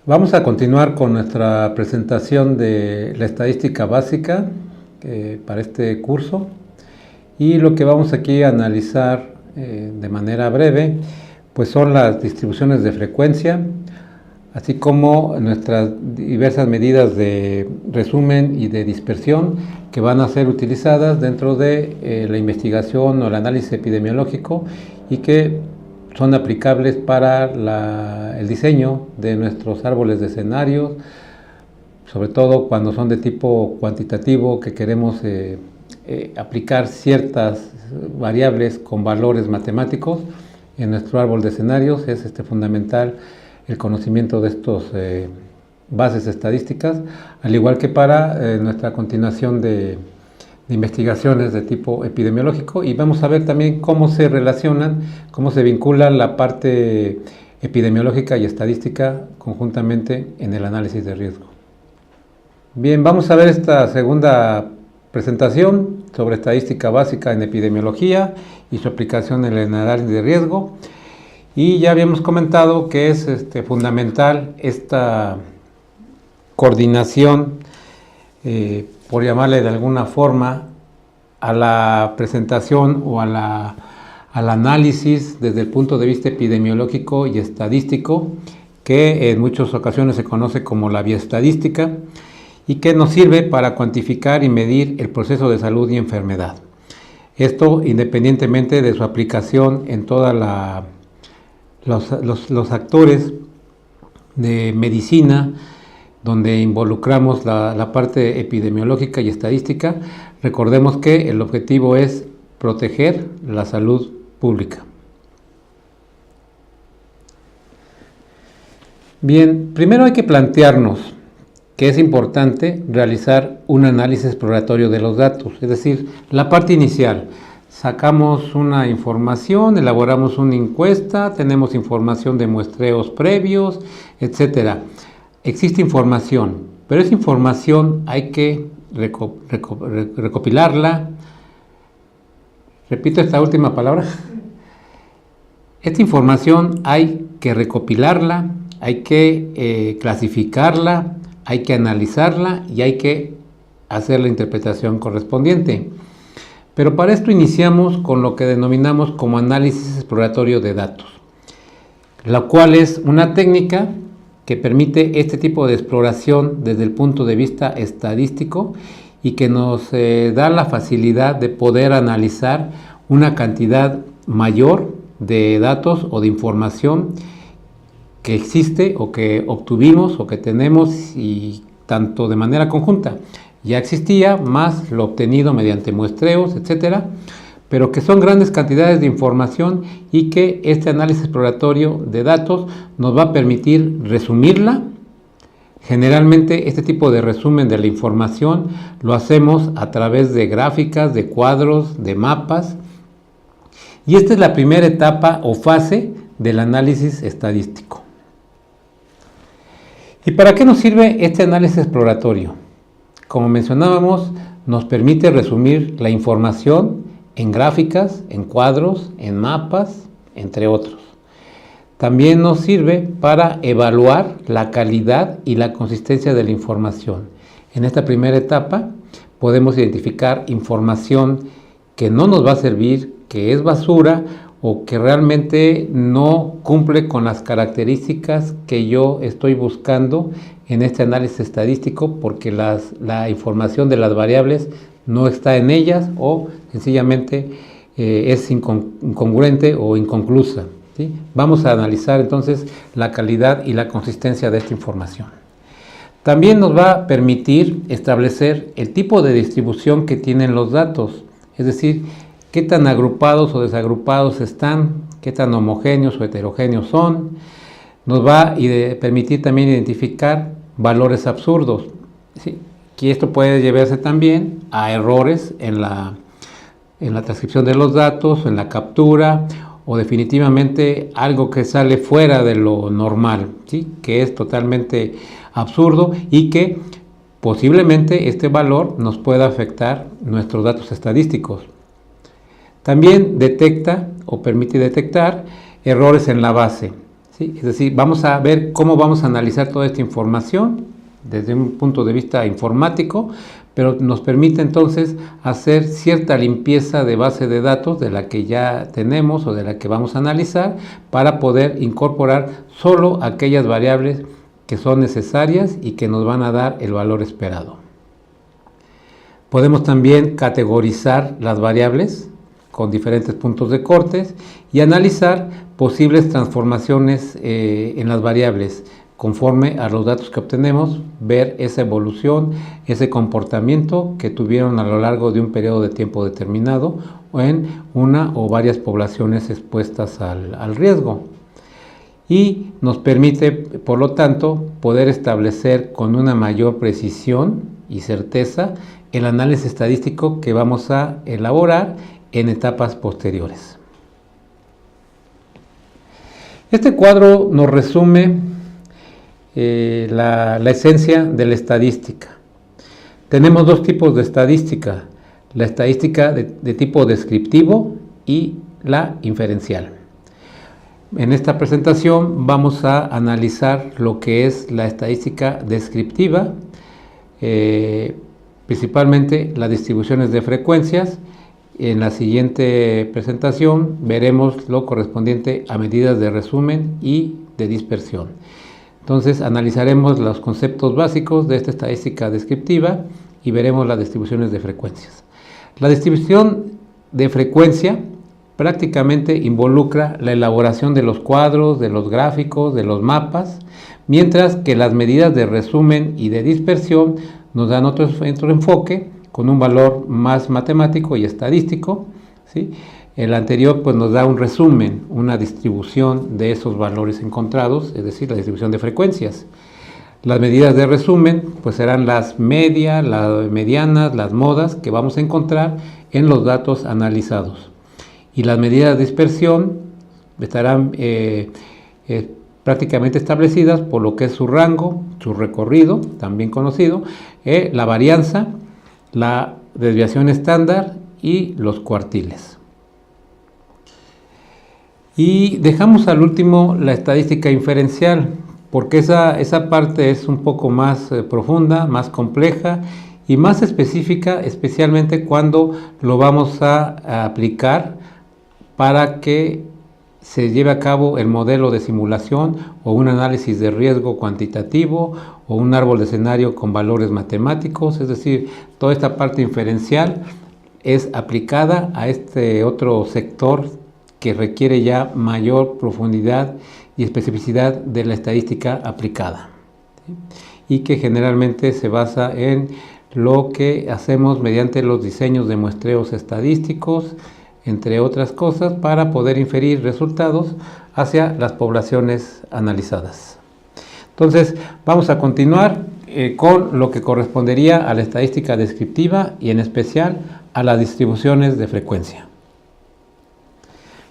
Vamos a continuar con nuestra presentación de la estadística básica para este curso, y lo que vamos aquí a analizar de manera breve pues son las distribuciones de frecuencia, así como nuestras diversas medidas de resumen y de dispersión que van a ser utilizadas dentro de la investigación o el análisis epidemiológico y que son aplicables para el diseño de nuestros árboles de escenarios, sobre todo cuando son de tipo cuantitativo, que queremos aplicar ciertas variables con valores matemáticos en nuestro árbol de escenarios. Es fundamental el conocimiento de estos bases estadísticas, al igual que para nuestra continuación de investigaciones de tipo epidemiológico, y vamos a ver también cómo se relacionan, cómo se vincula la parte epidemiológica y estadística conjuntamente en el análisis de riesgo. Bien, vamos a ver esta segunda presentación sobre estadística básica en epidemiología y su aplicación en el análisis de riesgo. Y ya habíamos comentado que es fundamental esta coordinación, por llamarle de alguna forma, a la presentación o al análisis desde el punto de vista epidemiológico y estadístico, que en muchas ocasiones se conoce como la bioestadística, y que nos sirve para cuantificar y medir el proceso de salud y enfermedad. Esto independientemente de su aplicación en todos los actores de medicina, donde involucramos la parte epidemiológica y estadística. Recordemos que el objetivo es proteger la salud pública. Bien, primero hay que plantearnos que es importante realizar un análisis exploratorio de los datos, es decir, la parte inicial. Sacamos una información, elaboramos una encuesta, tenemos información de muestreos previos, etcétera. Existe información, pero esa información hay que recopilarla. Repito esta última palabra. Esta información hay que recopilarla, hay que clasificarla, hay que analizarla y hay que hacer la interpretación correspondiente. Pero para esto iniciamos con lo que denominamos como análisis exploratorio de datos, la cual es una técnica que permite este tipo de exploración desde el punto de vista estadístico y que nos da la facilidad de poder analizar una cantidad mayor de datos o de información que existe o que obtuvimos o que tenemos, y tanto de manera conjunta. Ya existía, más lo obtenido mediante muestreos, etcétera, pero que son grandes cantidades de información y que este análisis exploratorio de datos nos va a permitir resumirla. Generalmente este tipo de resumen de la información lo hacemos a través de gráficas, de cuadros, de mapas, y esta es la primera etapa o fase del análisis estadístico. ¿Y para qué nos sirve este análisis exploratorio? Como mencionábamos, nos permite resumir la información en gráficas, en cuadros, en mapas, entre otros. También nos sirve para evaluar la calidad y la consistencia de la información. En esta primera etapa podemos identificar información que no nos va a servir, que es basura o que realmente no cumple con las características que yo estoy buscando en este análisis estadístico, porque la información de las variables no está en ellas o sencillamente es incongruente o inconclusa, ¿sí? Vamos a analizar entonces la calidad y la consistencia de esta información. También nos va a permitir establecer el tipo de distribución que tienen los datos, es decir, qué tan agrupados o desagrupados están, qué tan homogéneos o heterogéneos son. Nos va a permitir también identificar valores absurdos, ¿sí? Que esto puede llevarse también a errores en la transcripción de los datos, en la captura, o definitivamente algo que sale fuera de lo normal, ¿sí? Que es totalmente absurdo y que posiblemente este valor nos pueda afectar nuestros datos estadísticos. También detecta o permite detectar errores en la base, ¿sí? Es decir, vamos a ver cómo vamos a analizar toda esta información desde un punto de vista informático, pero nos permite entonces hacer cierta limpieza de base de datos de la que ya tenemos o de la que vamos a analizar para poder incorporar solo aquellas variables que son necesarias y que nos van a dar el valor esperado. Podemos también categorizar las variables con diferentes puntos de cortes y analizar posibles transformaciones en las variables conforme a los datos que obtenemos, ver esa evolución, ese comportamiento que tuvieron a lo largo de un periodo de tiempo determinado o en una o varias poblaciones expuestas al riesgo. Y nos permite, por lo tanto, poder establecer con una mayor precisión y certeza el análisis estadístico que vamos a elaborar en etapas posteriores. Este cuadro nos resume la esencia de la estadística. Tenemos dos tipos de estadística, la estadística de tipo descriptivo y la inferencial. En esta presentación vamos a analizar lo que es la estadística descriptiva, principalmente las distribuciones de frecuencias. En la siguiente presentación veremos lo correspondiente a medidas de resumen y de dispersión. Entonces analizaremos los conceptos básicos de esta estadística descriptiva y veremos las distribuciones de frecuencias. La distribución de frecuencia prácticamente involucra la elaboración de los cuadros, de los gráficos, de los mapas, mientras que las medidas de resumen y de dispersión nos dan otro enfoque con un valor más matemático y estadístico, ¿sí? El anterior pues nos da un resumen, una distribución de esos valores encontrados, es decir, la distribución de frecuencias. Las medidas de resumen pues serán las medias, las medianas, las modas que vamos a encontrar en los datos analizados. Y las medidas de dispersión estarán prácticamente establecidas por lo que es su rango, su recorrido, también conocido, la varianza, la desviación estándar y los cuartiles. Y dejamos al último la estadística inferencial, porque esa parte es un poco más profunda, más compleja y más específica, especialmente cuando lo vamos a aplicar para que se lleve a cabo el modelo de simulación o un análisis de riesgo cuantitativo o un árbol de escenario con valores matemáticos, es decir, toda esta parte inferencial es aplicada a este otro sector que requiere ya mayor profundidad y especificidad de la estadística aplicada, ¿sí? Y que generalmente se basa en lo que hacemos mediante los diseños de muestreos estadísticos, entre otras cosas, para poder inferir resultados hacia las poblaciones analizadas. Entonces, vamos a continuar con lo que correspondería a la estadística descriptiva y en especial a las distribuciones de frecuencia.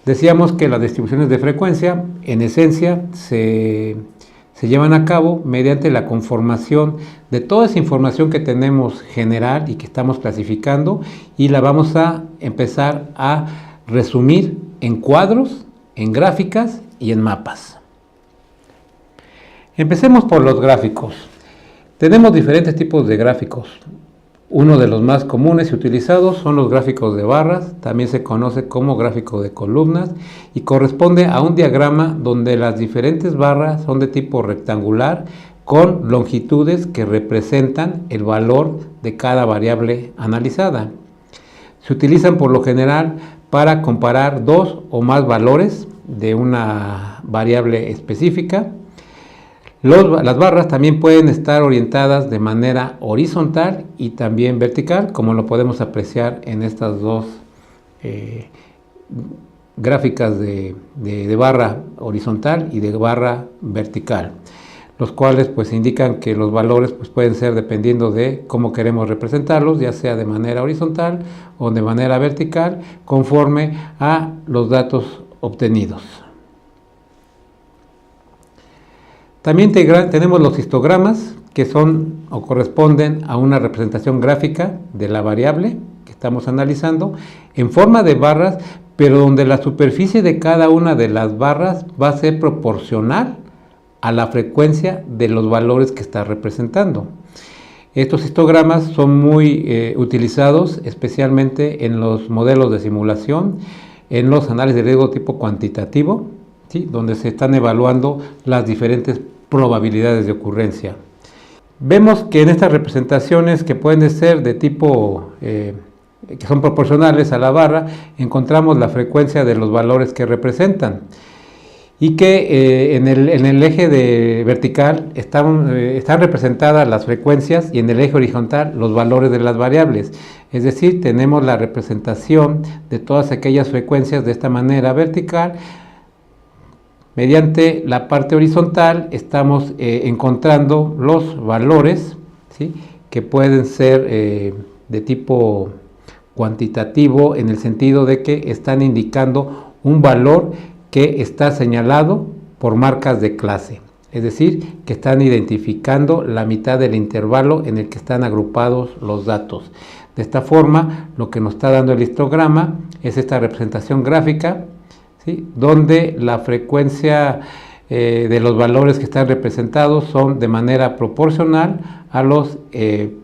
Decíamos que las distribuciones de frecuencia, en esencia, se llevan a cabo mediante la conformación de toda esa información que tenemos general y que estamos clasificando y la vamos a empezar a resumir en cuadros, en gráficas y en mapas. Empecemos por los gráficos. Tenemos diferentes tipos de gráficos. Uno de los más comunes y utilizados son los gráficos de barras, también se conoce como gráfico de columnas y corresponde a un diagrama donde las diferentes barras son de tipo rectangular con longitudes que representan el valor de cada variable analizada. Se utilizan por lo general para comparar dos o más valores de una variable específica. Las barras también pueden estar orientadas de manera horizontal y también vertical, como lo podemos apreciar en estas dos gráficas de barra horizontal y de barra vertical, los cuales pues indican que los valores pues pueden ser dependiendo de cómo queremos representarlos, ya sea de manera horizontal o de manera vertical, conforme a los datos obtenidos. También tenemos los histogramas, que son o corresponden a una representación gráfica de la variable que estamos analizando en forma de barras, pero donde la superficie de cada una de las barras va a ser proporcional a la frecuencia de los valores que está representando. Estos histogramas son muy utilizados especialmente en los modelos de simulación, en los análisis de riesgo tipo cuantitativo, ¿sí?, donde se están evaluando las diferentes probabilidades de ocurrencia. Vemos que en estas representaciones, que pueden ser de tipo que son proporcionales a la barra, encontramos la frecuencia de los valores que representan, y que en el eje vertical están representadas las frecuencias, y en el eje horizontal los valores de las variables. Es decir, tenemos la representación de todas aquellas frecuencias de esta manera vertical. Mediante la parte horizontal estamos encontrando los valores, ¿sí?, que pueden ser de tipo cuantitativo, en el sentido de que están indicando un valor que está señalado por marcas de clase, es decir, que están identificando la mitad del intervalo en el que están agrupados los datos. De esta forma, lo que nos está dando el histograma es esta representación gráfica, ¿sí?, donde la frecuencia de los valores que están representados son de manera proporcional a los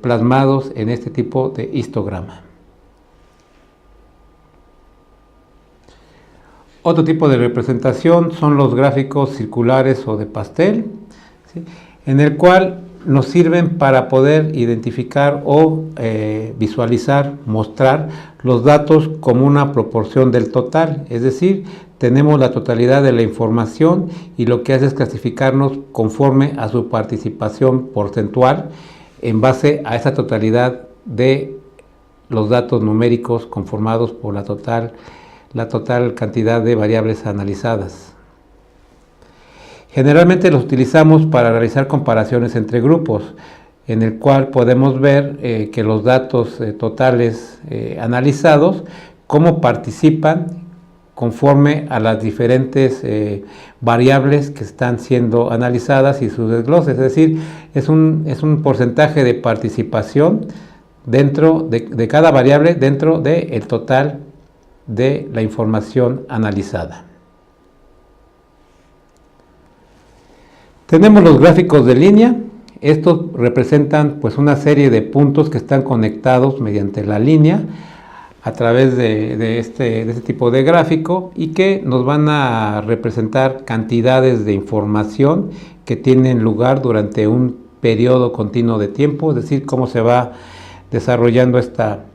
plasmados en este tipo de histograma. Otro tipo de representación son los gráficos circulares o de pastel, ¿sí?, en el cual nos sirven para poder identificar o visualizar, mostrar los datos como una proporción del total. Es decir, tenemos la totalidad de la información y lo que hace es clasificarnos conforme a su participación porcentual en base a esa totalidad de los datos numéricos conformados por la total cantidad de variables analizadas. Generalmente los utilizamos para realizar comparaciones entre grupos, en el cual podemos ver que los datos totales analizados, cómo participan conforme a las diferentes variables que están siendo analizadas y sus desgloses. Es decir, es un porcentaje de participación dentro de cada variable dentro del total de la información analizada. Tenemos los gráficos de línea. Estos representan pues una serie de puntos que están conectados mediante la línea a través de este tipo de gráfico, y que nos van a representar cantidades de información que tienen lugar durante un periodo continuo de tiempo, es decir, cómo se va desarrollando esta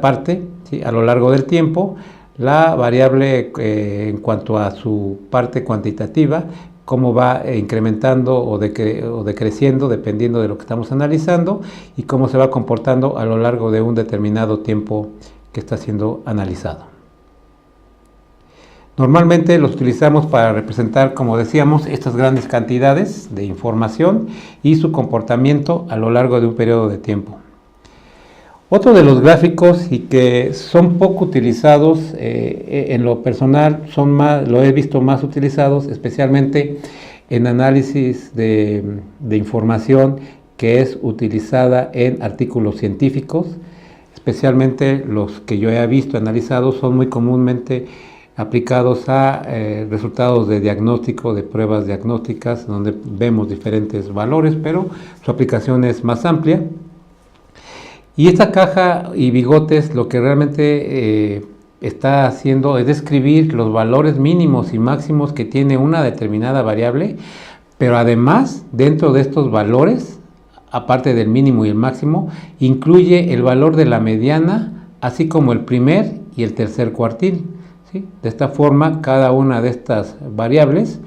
parte, ¿sí?, a lo largo del tiempo. La variable en cuanto a su parte cuantitativa, cómo va incrementando o decreciendo dependiendo de lo que estamos analizando, y cómo se va comportando a lo largo de un determinado tiempo que está siendo analizado. Normalmente los utilizamos para representar, como decíamos, estas grandes cantidades de información y su comportamiento a lo largo de un periodo de tiempo. Otro de los gráficos, y que son poco utilizados, en lo personal lo he visto más utilizados, especialmente en análisis de información que es utilizada en artículos científicos, especialmente los que yo he visto analizados, son muy comúnmente aplicados a resultados de diagnóstico, de pruebas diagnósticas, donde vemos diferentes valores, pero su aplicación es más amplia. Y esta caja y bigotes lo que realmente está haciendo es describir los valores mínimos y máximos que tiene una determinada variable, pero además dentro de estos valores, aparte del mínimo y el máximo, incluye el valor de la mediana, así como el primer y el tercer cuartil, ¿sí? De esta forma, cada una de estas variables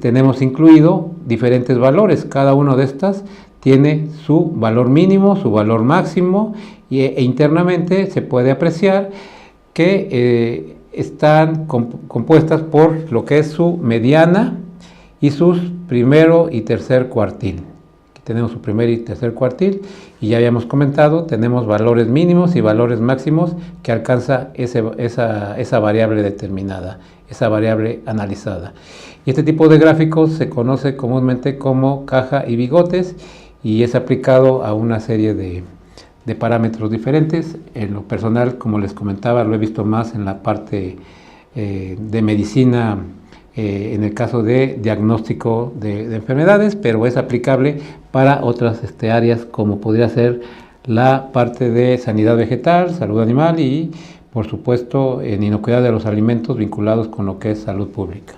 tenemos incluido diferentes valores. Cada una de estas tiene su valor mínimo, su valor máximo, e internamente se puede apreciar que están compuestas por lo que es su mediana y sus primero y tercer cuartil. Aquí tenemos su primer y tercer cuartil, y ya habíamos comentado, tenemos valores mínimos y valores máximos que alcanza esa variable determinada, esa variable analizada. Y este tipo de gráficos se conoce comúnmente como caja y bigotes, y es aplicado a una serie de de parámetros diferentes. En lo personal, como les comentaba, lo he visto más en la parte de medicina, en el caso de diagnóstico de enfermedades, pero es aplicable para otras áreas, como podría ser la parte de sanidad vegetal, salud animal y, por supuesto, en inocuidad de los alimentos vinculados con lo que es salud pública.